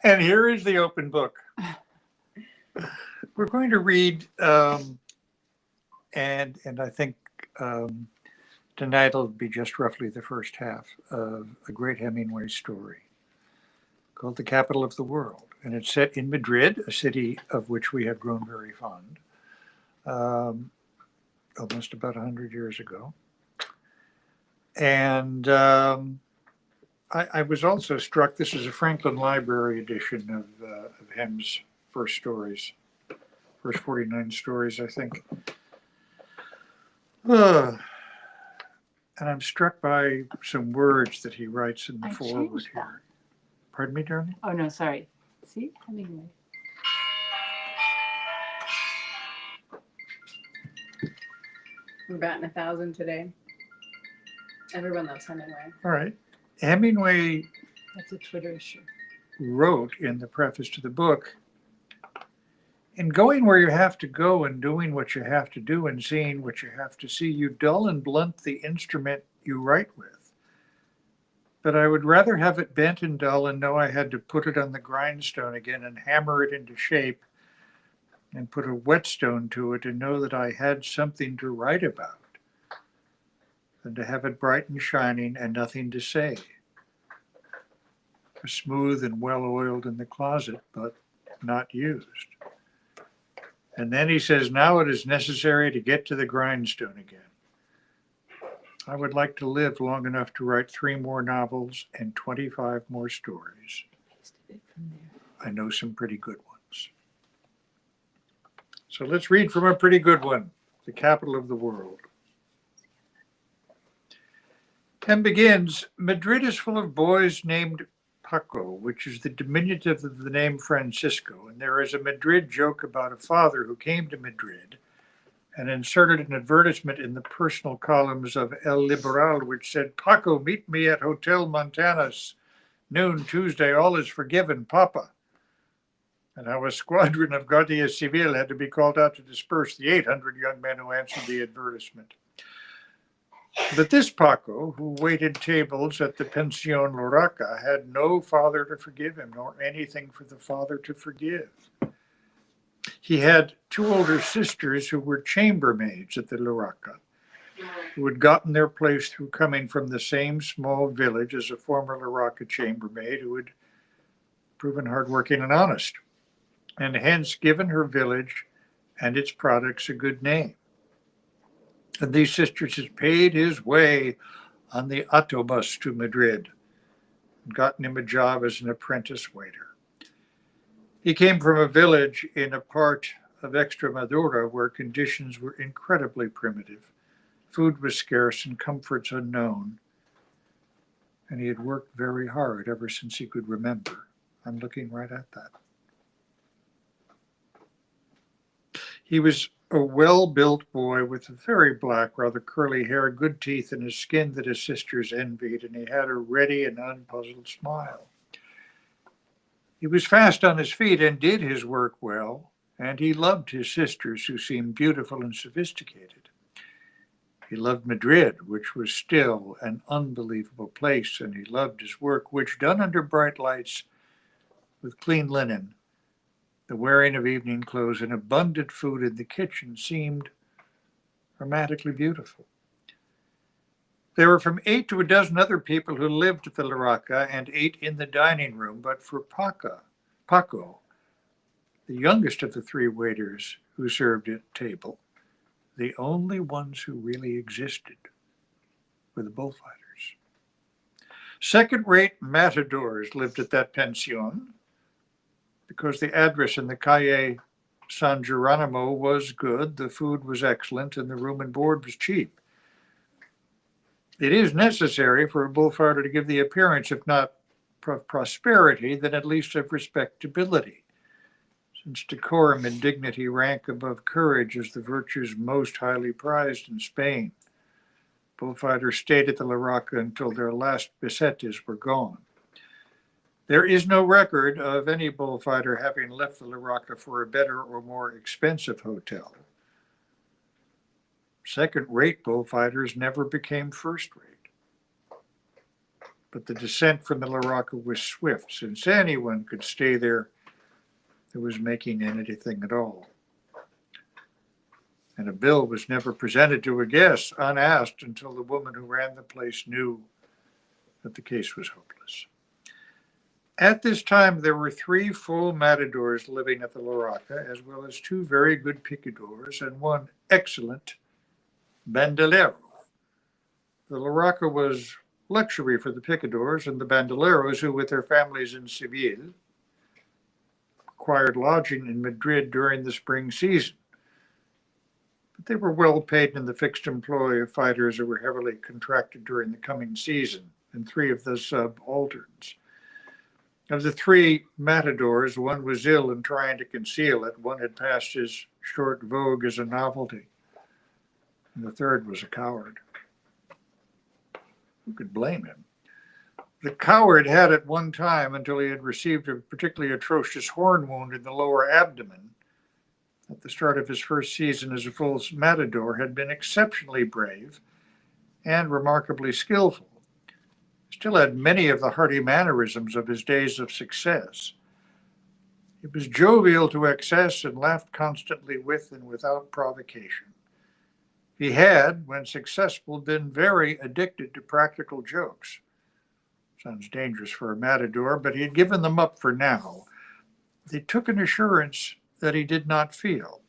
And here is the open book. We're going to read, and I think um, tonight will be just roughly the first half of a great Hemingway story called The Capital of the World. And it's set in Madrid, a city of which we have grown very fond, um, almost about 100 years ago. And I was also struck, this is a Franklin Library edition of Hem's first stories, first 49 stories, I think. And I'm struck by some words that he writes in the foreword here. Pardon me, darling? Oh, no, sorry. See? Hemingway. We're batting 1,000 today. Everyone loves Hemingway. All right. Hemingway That's a Twitter issue. wrote in the preface to the book, in going where you have to go and doing what you have to do and seeing what you have to see, you dull and blunt the instrument you write with. But I would rather have it bent and dull and know I had to put it on the grindstone again and hammer it into shape and put a whetstone to it and know that I had something to write about than to have it bright and shining and nothing to say. Smooth and well oiled in the closet, but not used. And then he says, now it is necessary to get to the grindstone again. I would like to live long enough to write 3 more novels and 25 more stories. I know some pretty good ones. So let's read from a pretty good one, The Capital of the World. And begins, Madrid is full of boys named Paco, which is the diminutive of the name Francisco. And there is a Madrid joke about a father who came to Madrid and inserted an advertisement in the personal columns of El Liberal, which said, Paco, meet me at Hotel Montanas, noon Tuesday, all is forgiven, Papa. And how a squadron of Guardia Civil had to be called out to disperse the 800 young men who answered the advertisement. But this Paco, who waited tables at the Pension Lorraca, had no father to forgive him, nor anything for the father to forgive. He had 2 older sisters who were chambermaids at the Lorraca, who had gotten their place through coming from the same small village as a former Lorraca chambermaid who had proven hardworking and honest, and hence given her village and its products a good name. And these sisters had paid his way on the autobus to Madrid and gotten him a job as an apprentice waiter. He came from a village in a part of Extremadura where conditions were incredibly primitive. Food was scarce and comforts unknown. And he had worked very hard ever since he could remember. I'm looking right at that. He was a well-built boy with very black, rather curly hair, good teeth, and a skin that his sisters envied, and he had a ready and unpuzzled smile. He was fast on his feet and did his work well, and he loved his sisters, who seemed beautiful and sophisticated. He loved Madrid, which was still an unbelievable place, and he loved his work, which, done under bright lights with clean linen, the wearing of evening clothes, and abundant food in the kitchen seemed romantically beautiful. There were from 8 to a dozen other people who lived at the Lorraca and ate in the dining room, but for Paco, the youngest of the 3 waiters who served at table, the only ones who really existed were the bullfighters. Second-rate matadors lived at that pension, because the address in the Calle San Geronimo was good, the food was excellent, and the room and board was cheap. It is necessary for a bullfighter to give the appearance, if not of prosperity, then at least of respectability, since decorum and dignity rank above courage as the virtues most highly prized in Spain. Bullfighters stayed at the Lorraca until their last pesetas were gone. There is no record of any bullfighter having left the Lorraca for a better or more expensive hotel. Second-rate bullfighters never became first-rate. but the descent from the Laraca was swift, since anyone could stay there who was making anything at all. And a bill was never presented to a guest unasked until the woman who ran the place knew that the case was hopeless. At this time, there were 3 full matadors living at the Laraca, as well as 2 very good picadors and 1 excellent bandolero. The Laraca was luxury for the picadors, and the bandoleros, who with their families in Seville, acquired lodging in Madrid during the spring season. But they were well paid in the fixed employ of fighters who were heavily contracted during the coming season, and 3 of the subalterns. Of the 3 matadors, 1 was ill and trying to conceal it. 1 had passed his short vogue as a novelty, and the 3rd was a coward. Who could blame him? The coward had at one time, until he had received a particularly atrocious horn wound in the lower abdomen, at the start of his first season as a full matador, had been exceptionally brave and remarkably skillful. Still had many of the hearty mannerisms of his days of success. He was jovial to excess and laughed constantly with and without provocation. He had, when successful, been very addicted to practical jokes. Sounds dangerous for a matador, but he had given them up for now. They took an assurance that he did not feel.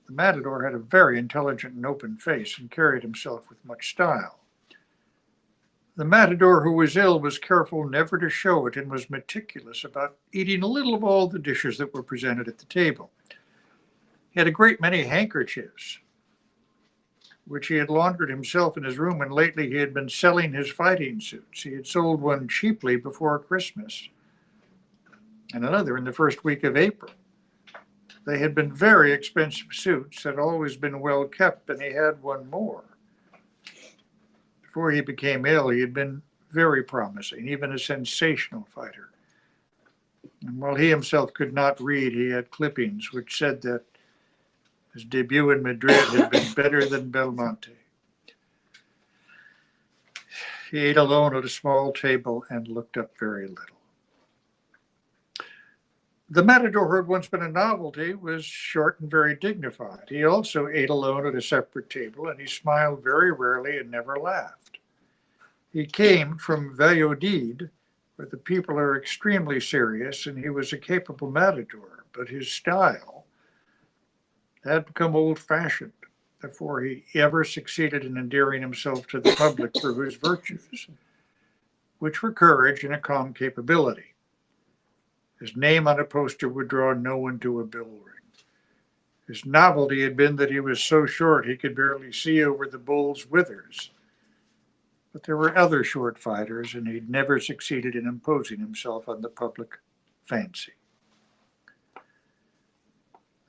The matador had a very intelligent and open face and carried himself with much style. The matador who was ill was careful never to show it and was meticulous about eating a little of all the dishes that were presented at the table. He had a great many handkerchiefs, which he had laundered himself in his room, and lately he had been selling his fighting suits. He had sold one cheaply before Christmas, and another in the first week of April. They had been very expensive suits, had always been well kept, and he had one more. Before he became ill, he had been very promising, even a sensational fighter. And while he himself could not read, he had clippings which said that his debut in Madrid had been better than Belmonte. He ate alone at a small table and looked up very little. The matador who had once been a novelty was short and very dignified. He also ate alone at a separate table, and he smiled very rarely and never laughed. He came from Valladolid, where the people are extremely serious, and he was a capable matador, but his style had become old-fashioned before he ever succeeded in endearing himself to the public through his virtues, which were courage and a calm capability. His name on a poster would draw no one to a bill ring. His novelty had been that he was so short he could barely see over the bull's withers. But there were other short fighters, and he'd never succeeded in imposing himself on the public fancy.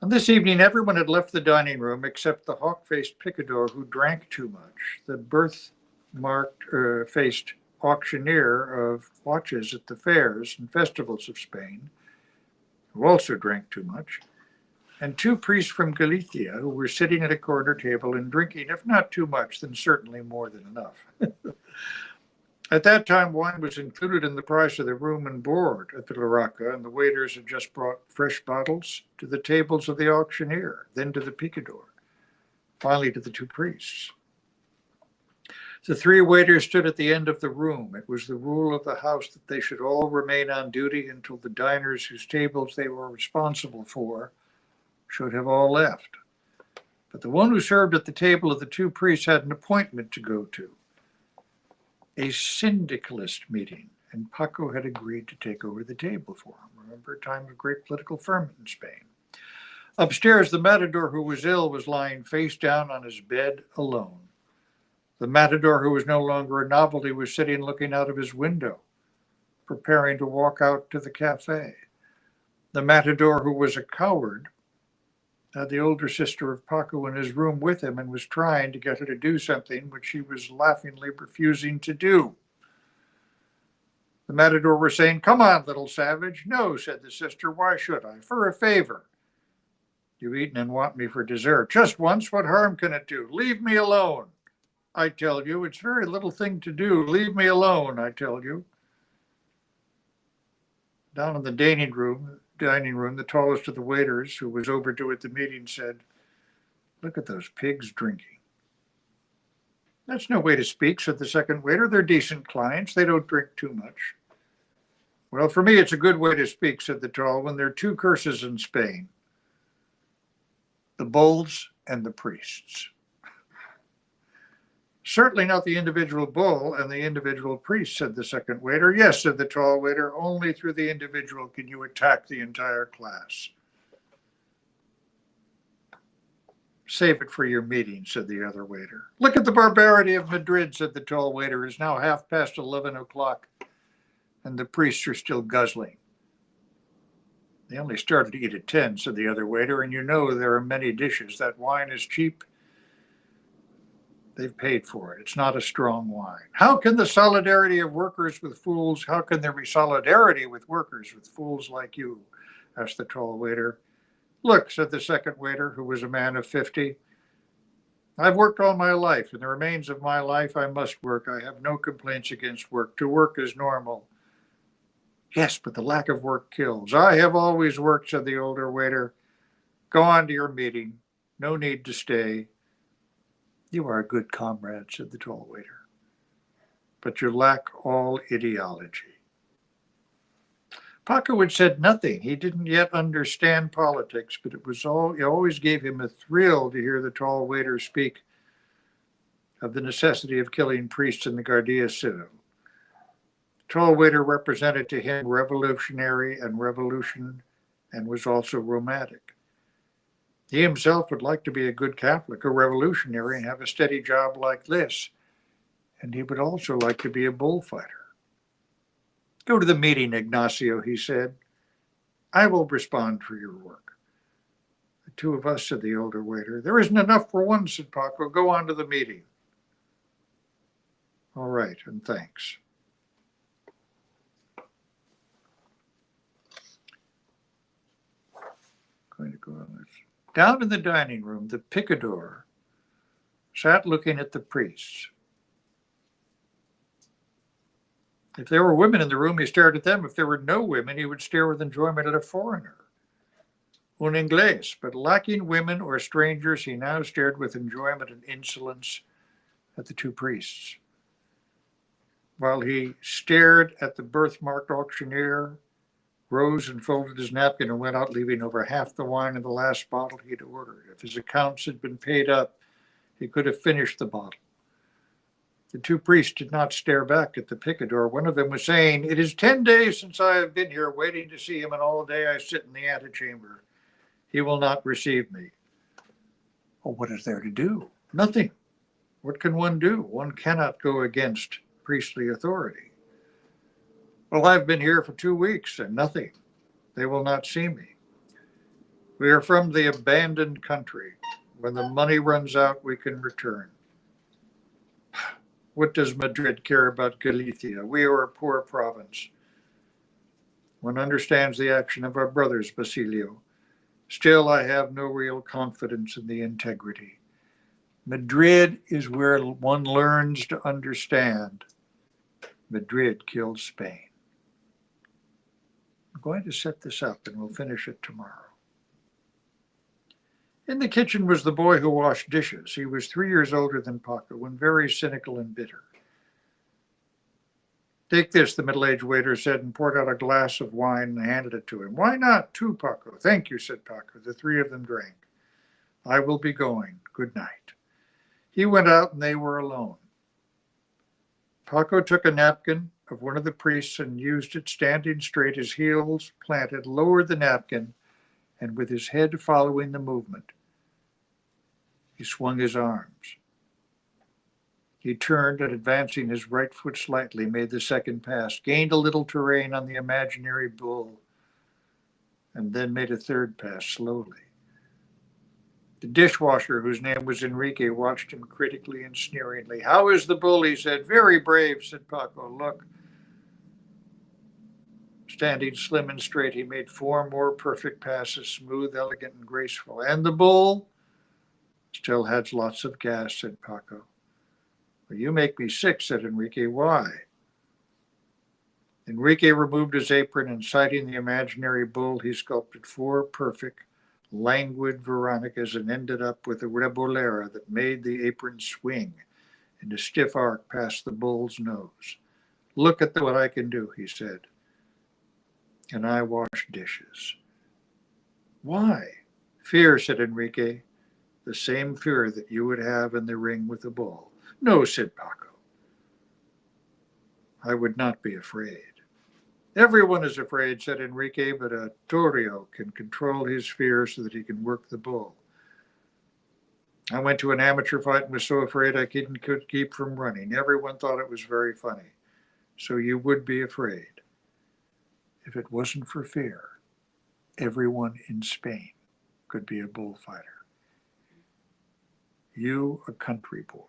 On this evening, everyone had left the dining room except the hawk-faced picador who drank too much, the birth-faced auctioneer of watches at the fairs and festivals of Spain, who also drank too much, and 2 priests from Galicia who were sitting at a corner table and drinking, if not too much, then certainly more than enough. At that time, wine was included in the price of the room and board at the Laraca, and the waiters had just brought fresh bottles to the tables of the auctioneer, then to the picador, finally to the 2 priests. The 3 waiters stood at the end of the room. It was the rule of the house that they should all remain on duty until the diners whose tables they were responsible for should have all left. But the one who served at the table of the 2 priests had an appointment to go to, a syndicalist meeting, and Paco had agreed to take over the table for him. Remember, a time of great political ferment in Spain. Upstairs, the matador who was ill was lying face down on his bed alone. The matador who was no longer a novelty was sitting looking out of his window, preparing to walk out to the cafe. The matador who was a coward had the older sister of Paco in his room with him and was trying to get her to do something which she was laughingly refusing to do. The matador was saying, "Come on, little savage." "No," said the sister. "Why should I? For a favor." "You've eaten and want me for dessert." "Just once. What harm can it do? Leave me alone." I tell you. It's very little thing to do. Leave me alone, I tell you. Down in the dining room, the tallest of the waiters, who was overdue at the meeting, said, "Look at those pigs drinking." "That's no way to speak," said the second waiter. "They're decent clients. They don't drink too much." "Well, for me, it's a good way to speak," said the tall one. "There are two curses in Spain, the bulls and the priests." "Certainly not the individual bull and the individual priest," said the second waiter. "Yes," said the tall waiter, "only through the individual can you attack the entire class." "Save it for your meeting," said the other waiter. "Look at the barbarity of Madrid," said the tall waiter. "It's now 11:30, and the priests are still guzzling." "They only started to eat at 10, said the other waiter, "and you know there are many dishes. That wine is cheap. They've paid for it. It's not a strong wine." "How can the solidarity of workers with fools, how can there be solidarity with workers with fools like you?" asked the tall waiter. "Look," said the second waiter, who was a man of 50. "I've worked all my life. In the remains of my life, I must work. I have no complaints against work. To work is normal." "Yes, but the lack of work kills." "I have always worked," said the older waiter. "Go on to your meeting. No need to stay." "You are a good comrade," said the tall waiter, "but you lack all ideology." Paco had said nothing. He didn't yet understand politics, but it always gave him a thrill to hear the tall waiter speak of the necessity of killing priests in the Guardia Civil. The tall waiter represented to him revolutionary and revolution, and was also romantic. He himself would like to be a good Catholic, a revolutionary, and have a steady job like this. And he would also like to be a bullfighter. "Go to the meeting, Ignacio," he said. "I will respond for your work." "The two of us," said the older waiter. "There isn't enough for one," said Paco. "Go on to the meeting." "All right, and thanks." Going to go on this. Down in the dining room, the picador sat looking at the priests. If there were women in the room, he stared at them. If there were no women, he would stare with enjoyment at a foreigner, un inglés. But lacking women or strangers, he now stared with enjoyment and insolence at the two priests. While he stared at the birthmarked auctioneer, rose and folded his napkin and went out, leaving over half the wine in the last bottle he'd ordered. If his accounts had been paid up, he could have finished the bottle. The two priests did not stare back at the picador. One of them was saying, "It is 10 days since I have been here waiting to see him, and all day I sit in the antechamber. He will not receive me." "Oh, what is there to do?" "Nothing. What can one do? One cannot go against priestly authority." "Well, I've been here for 2 weeks and nothing. They will not see me. We are from the abandoned country. When the money runs out, we can return. What does Madrid care about Galicia? We are a poor province. One understands the action of our brothers, Basilio. Still, I have no real confidence in the integrity. Madrid is where one learns to understand. Madrid killed Spain." I'm going to set this up and we'll finish it tomorrow. In the kitchen was the boy who washed dishes. He was 3 years older than Paco and very cynical and bitter. "Take this," the middle-aged waiter said, and poured out a glass of wine and handed it to him. "Why not 2, Paco?" "Thank you," said Paco. The three of them drank. "I will be going. Good night." He went out and they were alone. Paco took a napkin of one of the priests and used it standing straight, his heels planted, lowered the napkin, and with his head following the movement, he swung his arms. He turned and, advancing his right foot slightly, made the second pass, gained a little terrain on the imaginary bull, and then made a third pass slowly. The dishwasher, whose name was Enrique, watched him critically and sneeringly. "How is the bull?" he said. "Very brave," said Paco. "Look." Standing slim and straight, he made 4 more perfect passes, smooth, elegant, and graceful. "And the bull?" "Still has lots of gas," said Paco. Well, you make me sick, said Enrique. Why? Enrique removed his apron and, citing the imaginary bull, he sculpted 4 perfect, languid Veronicas and ended up with a rebolera that made the apron swing in a stiff arc past the bull's nose. Look at what I can do, he said. And I wash dishes. Why? Fear, said Enrique. The same fear that you would have in the ring with the bull. No, said Paco. I would not be afraid. Everyone is afraid, said Enrique, but a torero can control his fear so that he can work the bull. I went to an amateur fight and was so afraid I could keep from running. Everyone thought it was very funny. So you would be afraid. If it wasn't for fear, everyone in Spain could be a bullfighter. You, a country boy,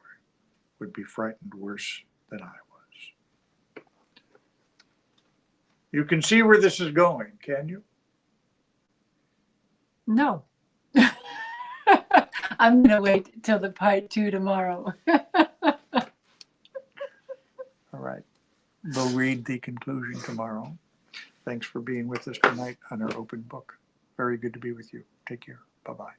would be frightened worse than I was. You can see where this is going, can you? No. I'm going to wait till the part 2 tomorrow. All right. We'll read the conclusion tomorrow. Thanks for being with us tonight on our open book. Very good to be with you. Take care. Bye-bye.